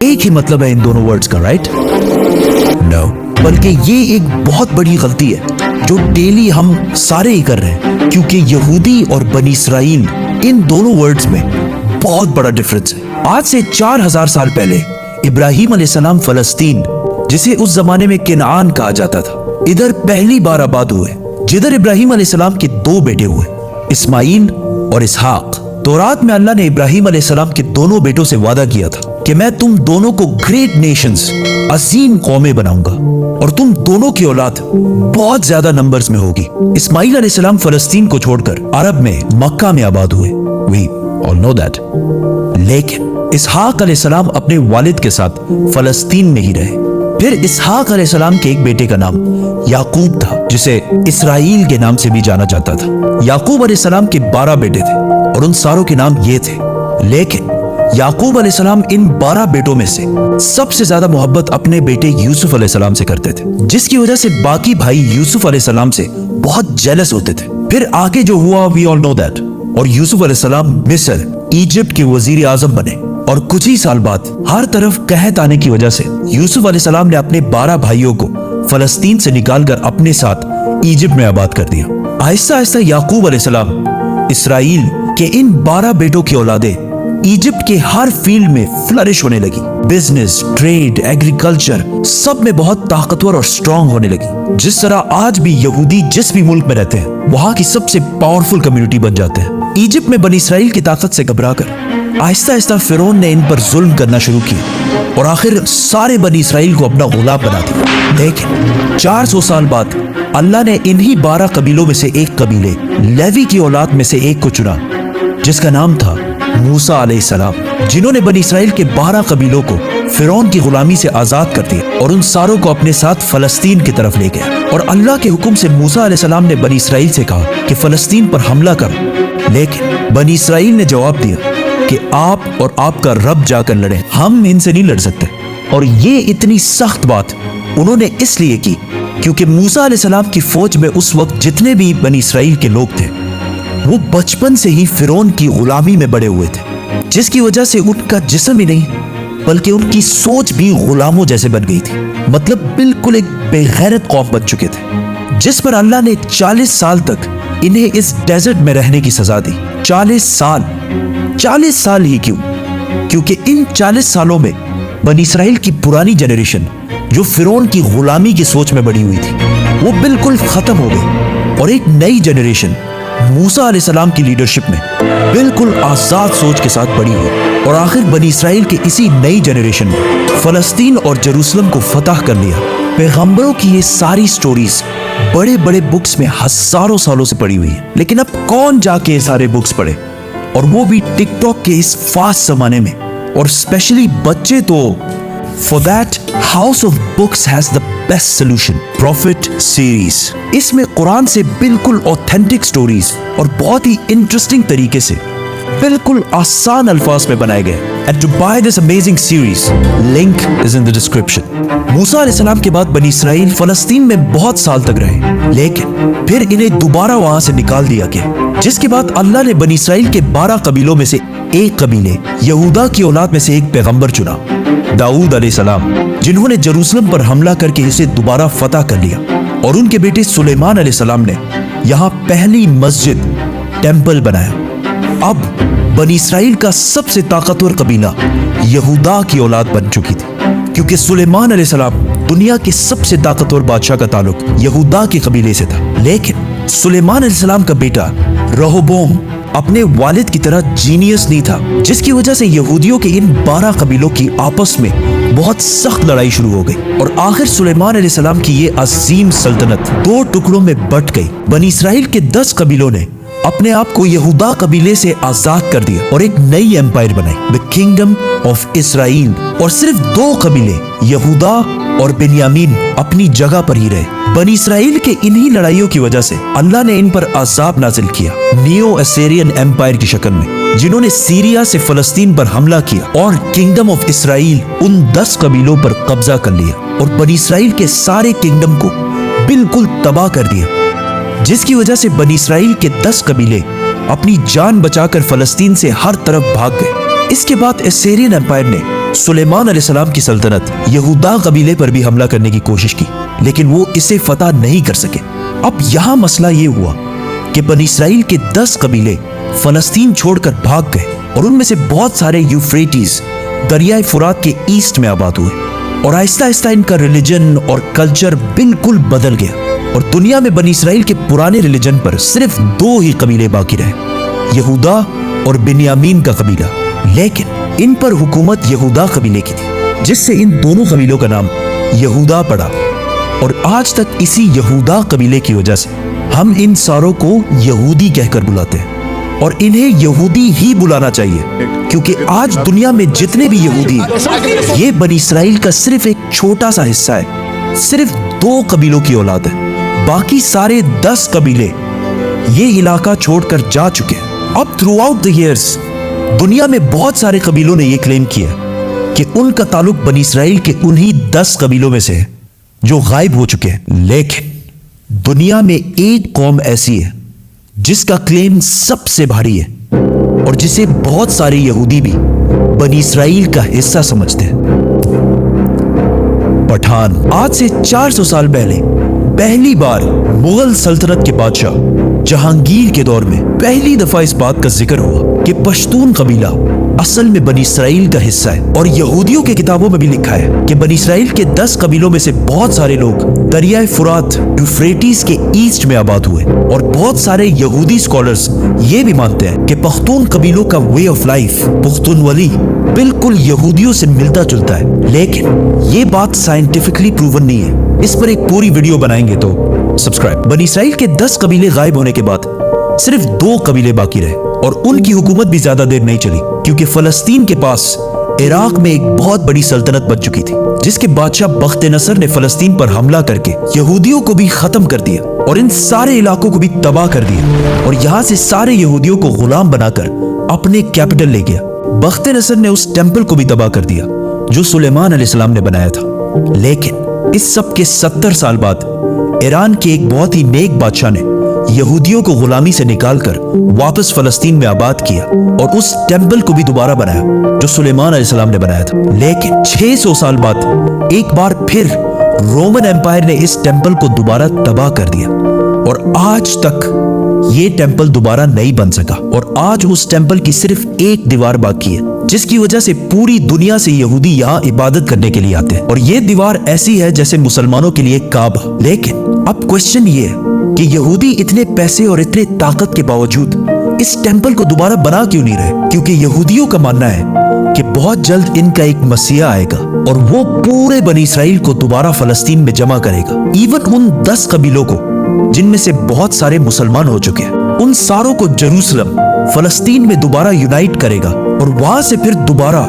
एक ही मतलब है इन दोनों वर्ड्स का, राइट? नो, बल्कि ये एक बहुत बड़ी गलती है जो डेली हम सारे ही कर रहे हैं, क्योंकि यहूदी और बनी इसराइल इन दोनों वर्ड्स में बहुत बड़ा डिफरेंस है। आज से 4000 साल पहले इब्राहिम अलैहिस्सलाम फलस्तीन, जिसे उस जमाने में किनान कहा जाता था, इधर पहली बार आबाद हुए, जिधर इब्राहिम अलैहिस्सलाम के 2 बेटे हुए, इस्माइल और इसहाक। तौरात में अल्लाह ने इब्राहिम अलैहिस्सलाम के दोनों बेटों से वादा किया था कि मैं तुम दोनों को ग्रेट नेशंस, अजीम कौमें बनाऊंगा और तुम दोनों की औलाद बहुत ज्यादा नंबर्स में होगी। इस्माइल अलैहिस्सलाम फलस्तीन को छोड़कर अरब में मक्का में आबाद हुए, वी ऑल नो दैट। लेकिन इसहाक अलैहिस्सलाम अपने वालिद के साथ फलस्तीन में ही रहे। फिर इसहाक अलैहिस्सलाम के एक बेटे का नाम याकूब था, जिसे इसराइल के नाम से भी जाना जाता था। याकूब अलैहिस्सलाम के 12 बेटे थे और उन सारों के नाम ये थे। लेकिन याकूब अलैहिस्सलाम इन 12 बेटों में से सबसे ज्यादा मोहब्बत अपने बेटे यूसुफ अलैहिस्सलाम से करते थे, जिसकी वजह से बाकी भाई यूसुफ अलैहिस्सलाम से बहुत जेलस होते थे। फिर आगे जो हुआ वी ऑल नो दैट, और यूसुफ अलैहिस्सलाम मिस्र, इजिप्ट के वजीर आजम बने। और कुछ ही साल बाद हर तरफ कहत आने की वजह से यूसुफ अलैहिस्सलाम ने अपने 12 भाइयों को फलस्तीन से निकालकर अपने साथ इजिप्ट में आबाद कर दिया। आहिस्ता आहिस्ता याकूब अलैहिस्सलाम इसराइल के इन 12 बेटों की औलादें इजिप्ट के हर फील्ड में फ्लरिश होने लगी। बिजनेस, ट्रेड, एग्रीकल्चर, सब में बहुत ताकतवर और स्ट्रांग होने लगी। जिस तरह आज भी यहूदी जिस भी मुल्क में रहते हैं वहां की सबसे पावरफुल कम्युनिटी बन जाते हैं। इजिप्ट में बनी इसराइल की ताकत से घबराकर आहिस्ता आहिस्ता फिरौन ने इन पर जुल्म करना शुरू किया और आखिर सारे बनी इसराइल को अपना गुलाम बना दिया। लेकिन 400 साल बाद अल्लाह ने इन्हीं 12 कबीलों में से एक कबीले लेवी की औलाद में से एक को चुना, जिसका नाम था मूसा अलैहिस्सलाम, जिन्होंने बनी इसराइल के 12 कबीलों को फिरौन की गुलामी से आजाद कर दिया और उन सारों को अपने साथ फलस्तीन की तरफ ले गया। और अल्लाह के हुक्म से मूसा अलैहिस्सलाम ने बनी इसराइल से कहा कि फलस्तीन पर हमला करो, लेकिन बनी इसराइल ने जवाब दिया कि आप और आपका रब जाकर लड़ें, हम इनसे नहीं लड़ सकते। और ये इतनी सख्त बात उन्होंने इसलिए की क्योंकि मूसा अलैहिस्सलाम की फौज में उस वक्त जितने भी बनी इसराइल के लोग थे वो बचपन से ही फिरौन की गुलामी में बड़े हुए थे, जिसकी वजह से उनका जिस्म ही नहीं बल्कि उनकी सोच भी गुलामों जैसे बन गई थी। मतलब बिल्कुल एक बेगैरत कौम बन चुके थे, जिस पर अल्लाह ने 40 साल तक इन्हें इस डेजर्ट में रहने की सजा दी। 40 साल ही क्यों? क्योंकि इन 40 सालों में बनी इसराइल की पुरानी जनरेशन जो फिरौन की गुलामी की सोच में बड़ी हुई थी वो बिल्कुल खत्म हो गई और एक नई जनरेशन मूसा अलैहिस्सलाम की लीडरशिप में बिल्कुल आजाद सोच के साथ बड़ी हुई। और आखिर बनी इसराइल के इसी नई जनरेशन में फलस्तीन और जेरूसलम को फतह कर लिया। पैगंबरों की ये सारी स्टोरीज बड़े बड़े बुक्स में हजारों सालों से पड़ी हुई है, लेकिन अब कौन जाके ये सारे बुक्स पढ़े, और वो भी टिकटॉक के इस फास्ट जमाने में, और स्पेशली बच्चे तो। For that house of books has the best solution, profit series. इसमें कुरान से बिल्कुल ऑथेंटिक स्टोरीज और बहुत ही इंटरेस्टिंग तरीके से बिल्कुल आसान अल्फाज में बनाए गए। And to buy this amazing series, link is in the description. Musa अलैहिस्सलाम के बाद बनी इसराइल फलस्तीन में बहुत साल तक रहे, लेकिन फिर इन्हें दोबारा वहां से निकाल दिया गया, जिसके बाद अल्लाह ने बनी इसराइल के 12 कबीलों में से एक कबीले यहूदा की औलाद में से एक पैगंबर चुना, दाऊद अलैहिस्सलाम, जिन्होंने जेरूसलम पर हमला करके इसे दोबारा फतह कर लिया। और उनके बेटे सुलेमान अलैहिस्सलाम ने यहाँ पहली मस्जिद, टेंपल बनाया। अब बनी इसराइल का सबसे ताकतवर कबीला यहूदा की औलाद बन चुकी थी, क्योंकि सुलेमान अलैहिस्सलाम दुनिया के सबसे ताकतवर बादशाह का ताल्लुक यहूदा के कबीले से था। लेकिन सुलेमान अलैहिस्सलाम का बेटा रहबोम अपने वालिद की तरह जीनियस नहीं था, जिसकी वजह से यहूदियों के इन 12 कबीलों की आपस में बहुत सख्त लड़ाई शुरू हो गई और आखिर सुलेमान अलैहिस्सलाम की ये अजीम सल्तनत 2 टुकड़ों में बट गई। बनी इसराइल के 10 कबीलों ने अपने आप को यहूदा कबीले से आजाद कर दिया और एक नई एम्पायर बनाई, द किंगडम ऑफ इसराइल। और सिर्फ 2 कबीले, यहूदा और बिन्यामीन, अपनी जगह पर ही रहे। बनी इसराइल के इन्हीं लड़ाइयों की वजह से अल्लाह ने इन पर अजाब नाजिल किया नियो असेरियन एम्पायर की शक्ल में, जिन्होंने सीरिया से फलस्तीन पर हमला किया और किंगडम ऑफ इसराइल उन 10 कबीलों पर कब्जा कर लिया और बनी इसराइल के सारे किंगडम को बिल्कुल तबाह कर दिया, जिसकी वजह से बनी इसराइल के 10 कबीले अपनी जान बचाकर फलस्तीन से हर तरफ भाग गए। इसके बाद असेरियन एम्पायर ने सुलेमान अलैहिस्सलाम की सल्तनत यहूदा कबीले पर भी हमला करने की कोशिश की, लेकिन वो इसे फतह नहीं कर सके। अब यहाँ मसला ये हुआ कि बनी इसराइल के 10 कबीले फलस्तीन छोड़कर भाग गए और उनमें से बहुत सारे यूफ्रेटिस दरियाए फुरात के ईस्ट में आबाद हुए और आहिस्ता आहिस्ता इनका रिलीजन और कल्चर बिल्कुल बदल गया और दुनिया में बनी इसराइल के पुराने रिलीजन पर सिर्फ 2 ही कबीले बाकी रहे, यहूदा और बिन्यामीन का कबीला। लेकिन इन पर हुकूमत यहूदा कबीले की थी, जिससे इन दोनों कबीलों का नाम यहूदा पड़ा और आज तक इसी यहूदा कबीले की वजह से हम इन सारों को यहूदी कहकर बुलाते हैं और इन्हें यहूदी ही बुलाना चाहिए, क्योंकि आज दुनिया में जितने भी यहूदी हैं ये बनी इसराइल का सिर्फ एक छोटा सा हिस्सा है। सिर्फ 2 कबीलों की औलाद है, बाकी सारे 10 कबीले ये इलाका छोड़कर जा चुके हैं। अब थ्रू आउट द ईयर्स दुनिया में बहुत सारे कबीलों ने यह क्लेम किया कि उनका ताल्लुक बनी इसराइल के उन्हीं 10 कबीलों में से है जो गायब हो चुके हैं। लेकिन दुनिया में एक कौम ऐसी है जिसका क्लेम सबसे भारी है और जिसे बहुत सारे यहूदी भी बनी इसराइल का हिस्सा समझते हैं। पठान। आज से 400 साल पहले पहली बार मुगल सल्तनत के बादशाह जहांगीर के दौर में पहली दफा इस बात का जिक्र हुआ कि पश्तून कबीला असल में बनी इसराइल का हिस्सा है और यहूदियों के किताबों में भी लिखा है कि बनी इसराइल के 10 कबीलों में से बहुत सारे लोग दरियाए फुरात यूफ्रेटिस के ईस्ट में आबाद हुए और बहुत सारे यहूदी स्कॉलर्स ये भी मानते हैं कि पख्तून कबीलों का वे ऑफ लाइफ पुख्तूनवली बिल्कुल यहूदियों से मिलता जुलता है। लेकिन ये बात साइंटिफिकली प्रूवन नहीं है, इस पर एक पूरी वीडियो बनाएंगे, तो सब्सक्राइब। बनी इसराइल के 10 कबीले गायब होने के बाद सिर्फ 2 कबीले बाकी रहे और उनकी हुकूमत भी ज्यादा देर नहीं चली, क्योंकि फलस्तीन के पास इराक में एक बहुत बड़ी सल्तनत बन चुकी थी, जिसके बादशाह बख्त नसर ने फलस्तीन पर हमला करके यहूदियों को भी खत्म कर दिया और इन सारे इलाकों को भी तबाह कर दिया और यहाँ से सारे यहूदियों को गुलाम बनाकर अपने कैपिटल ले गया। बख्त नसर ने उस टेम्पल को भी तबाह कर दिया जो सुलेमान अलैहिस्सलाम ने बनाया था। लेकिन इस सब के 70 साल बाद ईरान के एक बहुत ही नेक बादशाह ने यहूदियों को गुलामी से निकालकर वापस फलस्तीन में आबाद किया और उस टेम्पल को भी दोबारा बनाया जो सुलेमान अलैहिस्सलाम ने बनाया था। लेकिन 600 साल बाद एक बार फिर रोमन एम्पायर ने इस टेम्पल को दोबारा तबाह कर दिया और आज तक ये टेम्पल दोबारा नहीं बन सका और आज उस टेम्पल की सिर्फ एक दीवार बाकी है, जिसकी वजह से पूरी दुनिया से यहूदी यहाँ इबादत करने के लिए आते हैं और ये दीवार ऐसी है जैसे मुसलमानों के लिए काबा। लेकिन अब क्वेश्चन ये है कि यहूदी इतने पैसे और इतने ताकत के बावजूद इस टेम्पल को दोबारा बना क्यों नहीं रहे? क्योंकि यहूदियों का मानना है कि बहुत जल्द इनका एक मसीहा आएगा और वो पूरे बनी इसराइल को दोबारा फलस्तीन में जमा करेगा। इवन उन 10 कबीलों को जिनमें से बहुत सारे मुसलमान हो चुके हैं, उन सारों को जेरूसलम फलस्तीन में दोबारा यूनाइट करेगा और वहां से फिर दोबारा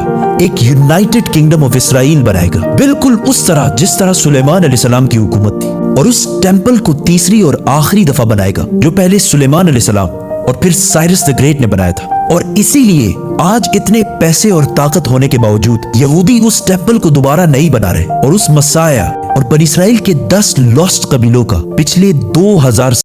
एक यूनाइटेड किंगडम ऑफ इसराइल बनाएगा, बिल्कुल उस तरह जिस तरह सुलेमान अलैहिस्सलाम की हुकूमत थी। और उस टेम्पल को तीसरी और आखिरी दफा बनाएगा जो पहले सुलेमान अलैहिस्सलाम और फिर साइरस द ग्रेट ने बनाया था। और इसीलिए आज इतने पैसे और ताकत होने के बावजूद यहूदी उस टेम्पल को दोबारा नहीं बना रहे और उस मसाया और बनी इसराइल के 10 लॉस्ट कबीलों का पिछले 2000